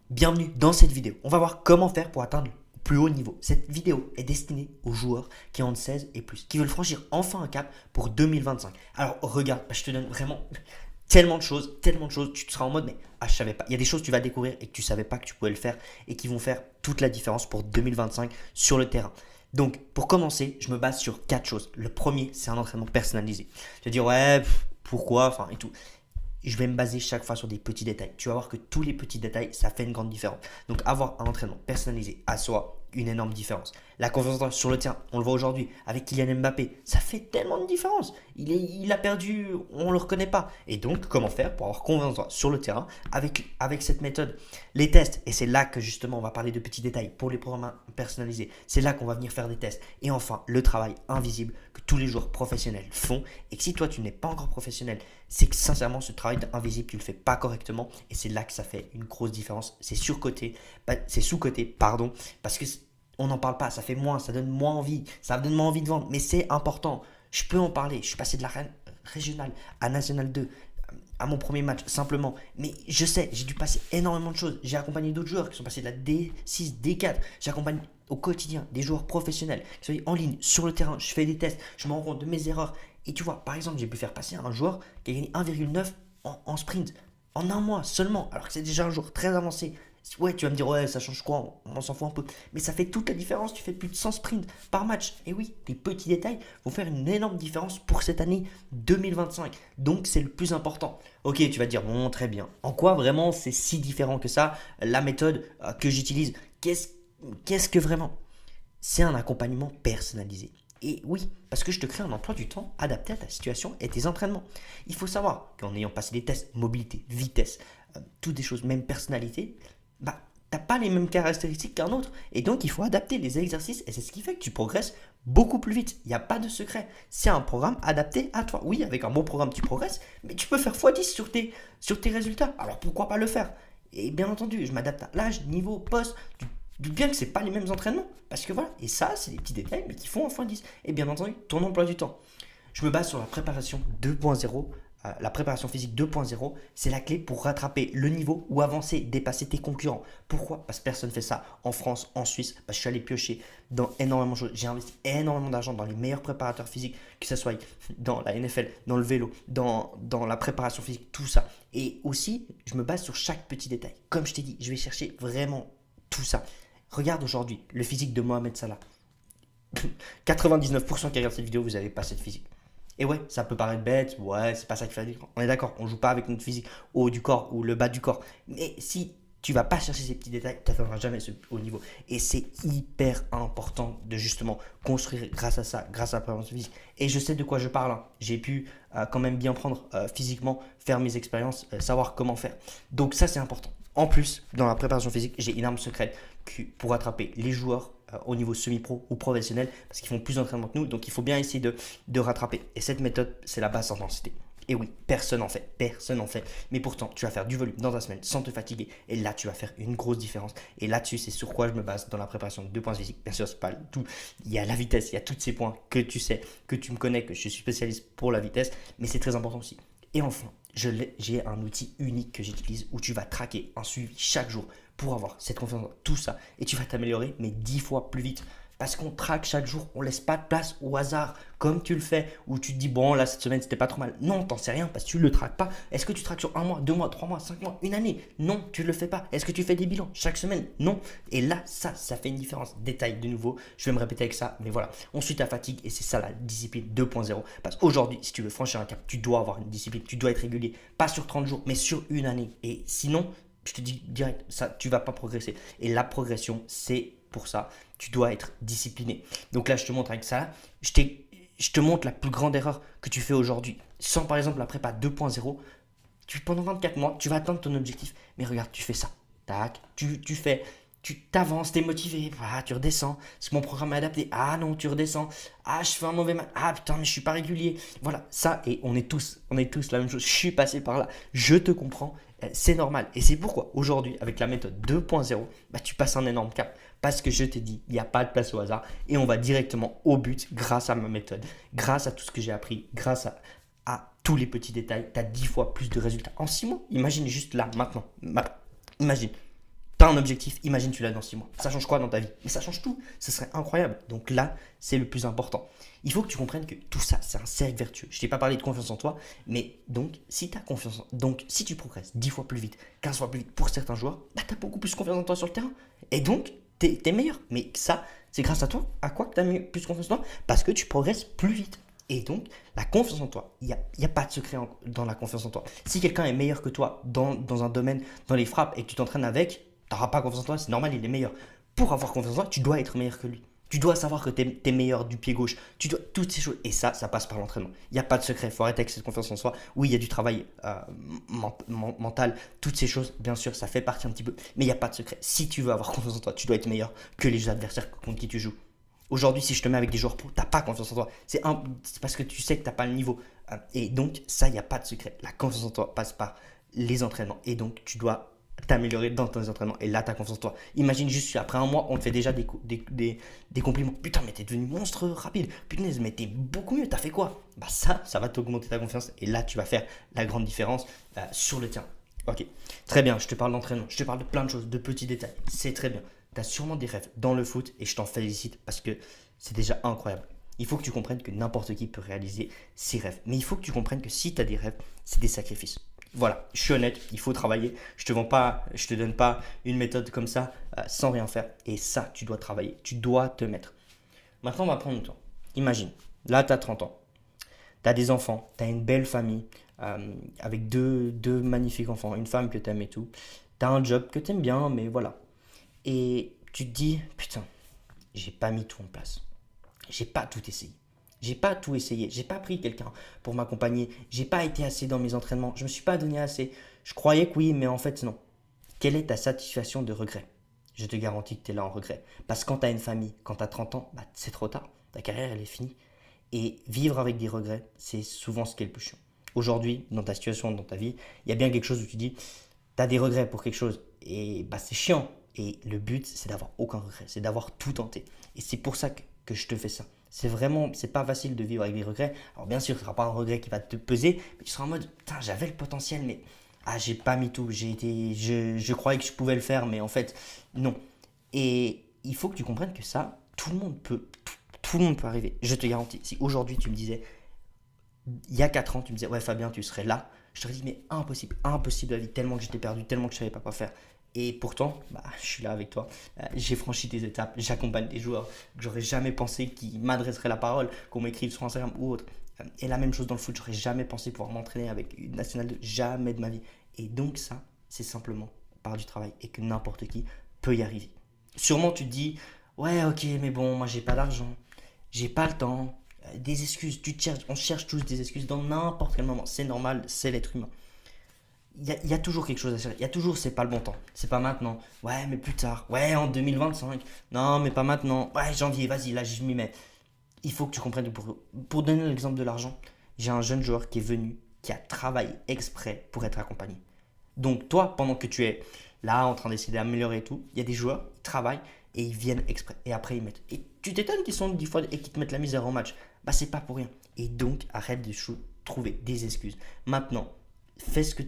Bienvenue dans cette vidéo. On va voir comment faire pour atteindre le plus haut niveau. Cette vidéo est destinée aux joueurs qui ont 16 et plus, qui veulent franchir enfin un cap pour 2025. Alors regarde, je te donne vraiment tellement de choses, tu te seras en mode mais je savais pas. Il y a des choses que tu vas découvrir et que tu savais pas que tu pouvais le faire et qui vont faire toute la différence pour 2025 sur le terrain. Donc pour commencer, je me base sur 4 choses. Le premier, c'est un entraînement personnalisé. Tu vas dire ouais, pourquoi, enfin et tout. Je vais me baser chaque fois sur des petits détails. Tu vas voir que tous les petits détails, ça fait une grande différence. Donc avoir un entraînement personnalisé à soi, une énorme différence. La confiance sur le terrain, on le voit aujourd'hui avec Kylian Mbappé, ça fait tellement de différence. Il a perdu, on ne le reconnaît pas. Et donc, comment faire pour avoir confiance en soi sur le terrain avec cette méthode? Les tests, et c'est là que justement on va parler de petits détails pour les programmes personnalisés. C'est là qu'on va venir faire des tests. Et enfin, le travail invisible que tous les joueurs professionnels font. Et que si toi, tu n'es pas encore professionnel, c'est que sincèrement, ce travail invisible, tu ne le fais pas correctement. Et c'est là que ça fait une grosse différence. C'est surcoté, c'est sous-coté, pardon, parce que on n'en parle pas, ça fait moins, ça donne moins envie, ça donne moins envie de vendre, mais c'est important. Je peux en parler, je suis passé de la régionale à National 2, à mon premier match, simplement. Mais je sais, j'ai dû passer énormément de choses. J'ai accompagné d'autres joueurs qui sont passés de la D6, D4. J'accompagne au quotidien des joueurs professionnels qui sont en ligne, sur le terrain. Je fais des tests, je me rends compte de mes erreurs. Et tu vois, par exemple, j'ai pu faire passer un joueur qui a gagné 1,9 en sprint en un mois seulement, alors que c'est déjà un joueur très avancé. Ouais, tu vas me dire, ouais, ça change quoi? On s'en fout un peu. Mais ça fait toute la différence. Tu fais plus de 100 sprints par match. Et oui, les petits détails vont faire une énorme différence pour cette année 2025. Donc, c'est le plus important. Ok, tu vas te dire, bon, très bien. En quoi vraiment c'est si différent que ça, la méthode que j'utilise? Qu'est-ce que vraiment? C'est un accompagnement personnalisé. Et oui, parce que je te crée un emploi du temps adapté à ta situation et tes entraînements. Il faut savoir qu'en ayant passé des tests mobilité, vitesse, toutes des choses, même personnalité, bah, t'as pas les mêmes caractéristiques qu'un autre. Et donc, il faut adapter les exercices et c'est ce qui fait que tu progresses beaucoup plus vite. Il n'y a pas de secret. C'est un programme adapté à toi. Oui, avec un bon programme, tu progresses, mais tu peux faire x10 sur tes résultats. Alors, pourquoi pas le faire? Et bien entendu, je m'adapte à l'âge, niveau, poste. Tu doutes bien que c'est pas les mêmes entraînements. Parce que voilà, et ça, c'est des petits détails, mais qui font un x10. Et bien entendu, ton emploi du temps. Je me base sur la préparation 2.0. La préparation physique 2.0, c'est la clé pour rattraper le niveau ou avancer, dépasser tes concurrents. Pourquoi? Parce que personne ne fait ça en France, en Suisse. Parce que je suis allé piocher dans énormément de choses. J'ai investi énormément d'argent dans les meilleurs préparateurs physiques, que ce soit dans la NFL, dans le vélo, dans la préparation physique, tout ça. Et aussi, je me base sur chaque petit détail. Comme je t'ai dit, je vais chercher vraiment tout ça. Regarde aujourd'hui le physique de Mohamed Salah. 99% qui regardent cette vidéo, vous n'avez pas cette physique. Et ouais, ça peut paraître bête, ouais, c'est pas ça qu'il fait la différence. On est d'accord, on joue pas avec notre physique au haut du corps ou le bas du corps. Mais si tu vas pas chercher ces petits détails, tu n'atteindras jamais ce haut niveau. Et c'est hyper important de justement construire grâce à ça, grâce à la préparation physique. Et je sais de quoi je parle, hein. J'ai pu quand même bien prendre physiquement, faire mes expériences, savoir comment faire. Donc ça, c'est important. En plus, dans la préparation physique, j'ai une arme secrète pour attraper les joueurs au niveau semi-pro ou professionnel parce qu'ils font plus d'entraînement que nous. Donc il faut bien essayer de rattraper. Et cette méthode, c'est la basse intensité. Et oui, personne en fait, personne en fait. Mais pourtant, tu vas faire du volume dans ta semaine sans te fatiguer. Et là, tu vas faire une grosse différence. Et là-dessus, c'est sur quoi je me base dans la préparation de 2 points physiques. Bien sûr, c'est pas tout. Il y a la vitesse, il y a tous ces points que tu sais, que tu me connais, que je suis spécialiste pour la vitesse. Mais c'est très important aussi. Et enfin, j'ai un outil unique que j'utilise où tu vas traquer un suivi chaque jour pour avoir cette confiance, tout ça. Et tu vas t'améliorer, mais 10 fois plus vite. Parce qu'on traque chaque jour, on laisse pas de place au hasard, comme tu le fais, où tu te dis, bon, là, cette semaine, c'était pas trop mal. Non, t'en sais rien parce que tu le traques pas. Est-ce que tu traques sur un mois, 2 mois, 3 mois, 5 mois, une année? Non, tu le fais pas. Est-ce que tu fais des bilans chaque semaine? Non. Et là, ça fait une différence. Détail de nouveau, je vais me répéter avec ça, mais voilà. On suit ta fatigue et c'est ça la discipline 2.0. Parce qu'aujourd'hui, si tu veux franchir un cap, tu dois avoir une discipline, tu dois être régulier. Pas sur 30 jours, mais sur une année. Et sinon, je te dis direct, ça, tu vas pas progresser. Et la progression, c'est pour ça, tu dois être discipliné. Donc là, je te montre avec ça. Je te montre la plus grande erreur que tu fais aujourd'hui. Sans par exemple la prépa 2.0, pendant 24 mois, tu vas atteindre ton objectif. Mais regarde, tu fais ça. Tac, tu t'avances, t'es motivé, ah, tu redescends, c'est mon programme est adapté, ah non, tu redescends, ah je fais un mauvais match, ah putain mais je suis pas régulier, voilà, ça et on est tous la même chose, je suis passé par là, je te comprends, c'est normal et c'est pourquoi aujourd'hui avec la méthode 2.0, bah, tu passes un énorme cap parce que je t'ai dit, il n'y a pas de place au hasard et on va directement au but grâce à ma méthode, grâce à tout ce que j'ai appris, grâce à tous les petits détails, tu as 10 fois plus de résultats en 6 mois, imagine juste là, maintenant, imagine. Tu as un objectif, imagine tu l'as dans 6 mois. Ça change quoi dans ta vie? Mais ça change tout. Ce serait incroyable. Donc là, c'est le plus important. Il faut que tu comprennes que tout ça, c'est un cercle vertueux. Je t'ai pas parlé de confiance en toi, mais donc, si tu as confiance donc, si tu progresses 10 fois plus vite, 15 fois plus vite pour certains joueurs, bah, tu as beaucoup plus confiance en toi sur le terrain. Et donc, tu es meilleur. Mais ça, c'est grâce à toi. À quoi que tu as plus confiance en toi? Parce que tu progresses plus vite. Et donc, la confiance en toi, il n'y a pas de secret dans la confiance en toi. Si quelqu'un est meilleur que toi dans un domaine, dans les frappes, et que tu t'entraînes avec, tu n'auras pas confiance en toi, c'est normal, il est meilleur. Pour avoir confiance en toi, tu dois être meilleur que lui. Tu dois savoir que tu es meilleur du pied gauche. Tu dois toutes ces choses. Et ça passe par l'entraînement. Il n'y a pas de secret. Il faut arrêter avec cette confiance en soi. Oui, il y a du travail mental. Toutes ces choses, bien sûr, ça fait partie un petit peu. Mais il n'y a pas de secret. Si tu veux avoir confiance en toi, tu dois être meilleur que les adversaires contre qui tu joues. Aujourd'hui, si je te mets avec des joueurs pro, tu n'as pas confiance en toi. C'est parce que tu sais que tu n'as pas le niveau. Et donc, ça, il n'y a pas de secret. La confiance en toi passe par les entraînements. Et donc, tu dois t'améliorer dans tes entraînements. Et là, tu as confiance en toi. Imagine juste, après un mois, on te fait déjà des compliments. Putain, mais t'es devenu monstre rapide. Punaise, mais t'es beaucoup mieux. T'as fait quoi? Bah ça va t'augmenter ta confiance. Et là, tu vas faire la grande différence sur le terrain. Ok, très bien. Je te parle d'entraînement. Je te parle de plein de choses, de petits détails. C'est très bien. Tu as sûrement des rêves dans le foot et je t'en félicite parce que c'est déjà incroyable. Il faut que tu comprennes que n'importe qui peut réaliser ses rêves. Mais il faut que tu comprennes que si tu as des rêves, c'est des sacrifices. Voilà, je suis honnête, il faut travailler. Je te donne pas une méthode comme ça sans rien faire. Et ça, tu dois travailler, tu dois te mettre. Maintenant, on va prendre le temps. Imagine, là, tu as 30 ans. Tu as des enfants, tu as une belle famille avec deux magnifiques enfants, une femme que tu aimes et tout. Tu as un job que tu aimes bien, mais voilà. Et tu te dis, putain, j'ai pas mis tout en place. J'ai pas tout essayé. J'ai pas tout essayé. J'ai pas pris quelqu'un pour m'accompagner. J'ai pas été assez dans mes entraînements. Je me suis pas donné assez. Je croyais que oui, mais en fait, non. Quelle est ta satisfaction de regret? Je te garantis que tu es là en regret. Parce que quand tu as une famille, quand tu as 30 ans, bah, c'est trop tard. Ta carrière, elle est finie. Et vivre avec des regrets, c'est souvent ce qui est le plus chiant. Aujourd'hui, dans ta situation, dans ta vie, il y a bien quelque chose où tu dis, tu as des regrets pour quelque chose. Et bah, c'est chiant. Et le but, c'est d'avoir aucun regret, c'est d'avoir tout tenté. Et c'est pour ça que je te fais ça. C'est pas facile de vivre avec des regrets. Alors bien sûr, ce ne sera pas un regret qui va te peser, mais tu seras en mode, putain, j'avais le potentiel, mais j'ai pas mis tout. Je croyais que je pouvais le faire, mais en fait, non. Et il faut que tu comprennes que ça, tout le monde peut arriver. Je te garantis. Si aujourd'hui tu me disais, il y a 4 ans, tu me disais, ouais Fabien, tu serais là, je te dis, mais impossible, impossible la vie, tellement que j'étais perdu, tellement que je savais pas quoi faire. Et pourtant, bah, je suis là avec toi. J'ai franchi des étapes, j'accompagne des joueurs que j'aurais jamais pensé qu'ils m'adresseraient la parole, qu'on m'écrive sur Instagram ou autre. Et la même chose dans le foot, j'aurais jamais pensé pouvoir m'entraîner avec une nationale de jamais de ma vie. Et donc ça, c'est simplement par du travail et que n'importe qui peut y arriver. Sûrement tu te dis, ouais ok, mais bon, moi j'ai pas d'argent, j'ai pas le temps, des excuses, on cherche tous des excuses dans n'importe quel moment. C'est normal, c'est l'être humain. Il y a toujours quelque chose à chercher. Il y a toujours, c'est pas le bon temps. C'est pas maintenant. Ouais, mais plus tard. Ouais, en 2025. Non, mais pas maintenant. Ouais, janvier, vas-y, là, je m'y mets. Il faut que tu comprennes. Pour donner l'exemple de l'argent, j'ai un jeune joueur qui est venu, qui a travaillé exprès pour être accompagné. Donc, toi, pendant que tu es là, en train d'essayer d'améliorer et tout, il y a des joueurs qui travaillent et ils viennent exprès. Et après, ils mettent. Et tu t'étonnes qu'ils sont 10 fois et qu'ils te mettent la misère en match. Bah, c'est pas pour rien. Et donc, arrête de trouver des excuses. Maintenant, fais ce que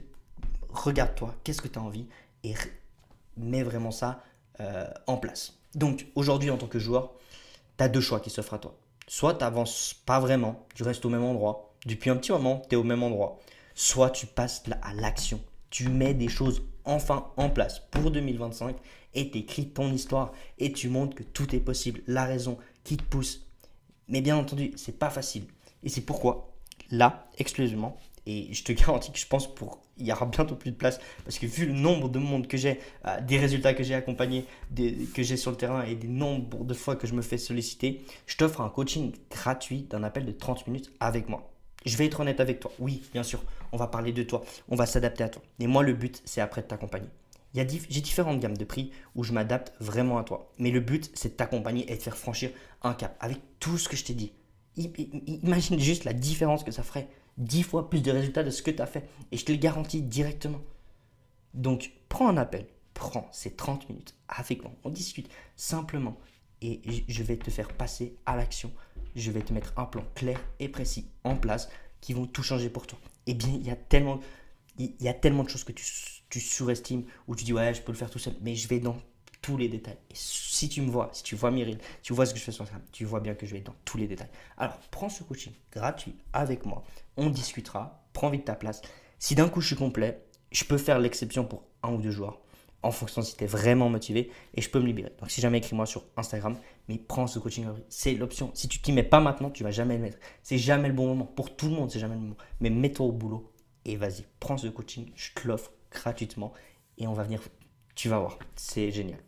regarde-toi, qu'est-ce que tu as envie et mets vraiment ça en place. Donc aujourd'hui en tant que joueur, tu as deux choix qui s'offrent à toi. Soit tu n'avances pas vraiment, tu restes au même endroit, depuis un petit moment tu es au même endroit. Soit tu passes à l'action, tu mets des choses enfin en place pour 2025 et tu écris ton histoire et tu montres que tout est possible, la raison qui te pousse. Mais bien entendu, c'est pas facile. Et c'est pourquoi, là, exclusivement, et je te garantis que je pense il y aura bientôt plus de place parce que vu le nombre de monde que j'ai, des résultats que j'ai accompagnés, que j'ai sur le terrain et des nombres de fois que je me fais solliciter, je t'offre un coaching gratuit d'un appel de 30 minutes avec moi. Je vais être honnête avec toi. Oui, bien sûr, on va parler de toi, on va s'adapter à toi. Mais moi, le but, c'est après de t'accompagner. J'ai différentes gammes de prix où je m'adapte vraiment à toi. Mais le but, c'est de t'accompagner et de faire franchir un cap avec tout ce que je t'ai dit. Imagine juste la différence que ça ferait. 10 fois plus de résultats de ce que tu as fait. Et je te le garantis directement. Donc, prends un appel. Prends ces 30 minutes avec moi. On discute simplement. Et je vais te faire passer à l'action. Je vais te mettre un plan clair et précis en place qui vont tout changer pour toi. Eh bien, il y a tellement de choses que tu surestimes ou tu dis ouais, je peux le faire tout seul, mais je vais dans tous les détails. Et si tu me vois, si tu vois mes reels, tu vois ce que je fais sur Instagram, tu vois bien que je vais dans tous les détails. Alors, prends ce coaching gratuit avec moi. On discutera, prends vite ta place. Si d'un coup je suis complet, je peux faire l'exception pour 1 ou 2 joueurs en fonction si tu es vraiment motivé et je peux me libérer. Donc, si jamais, écris-moi sur Instagram, mais prends ce coaching gratuit. C'est l'option. Si tu t'y mets pas maintenant, tu vas jamais le mettre. C'est jamais le bon moment. Pour tout le monde, c'est jamais le moment. Mais mets-toi au boulot et vas-y, prends ce coaching. Je te l'offre gratuitement et on va venir. Tu vas voir, c'est génial.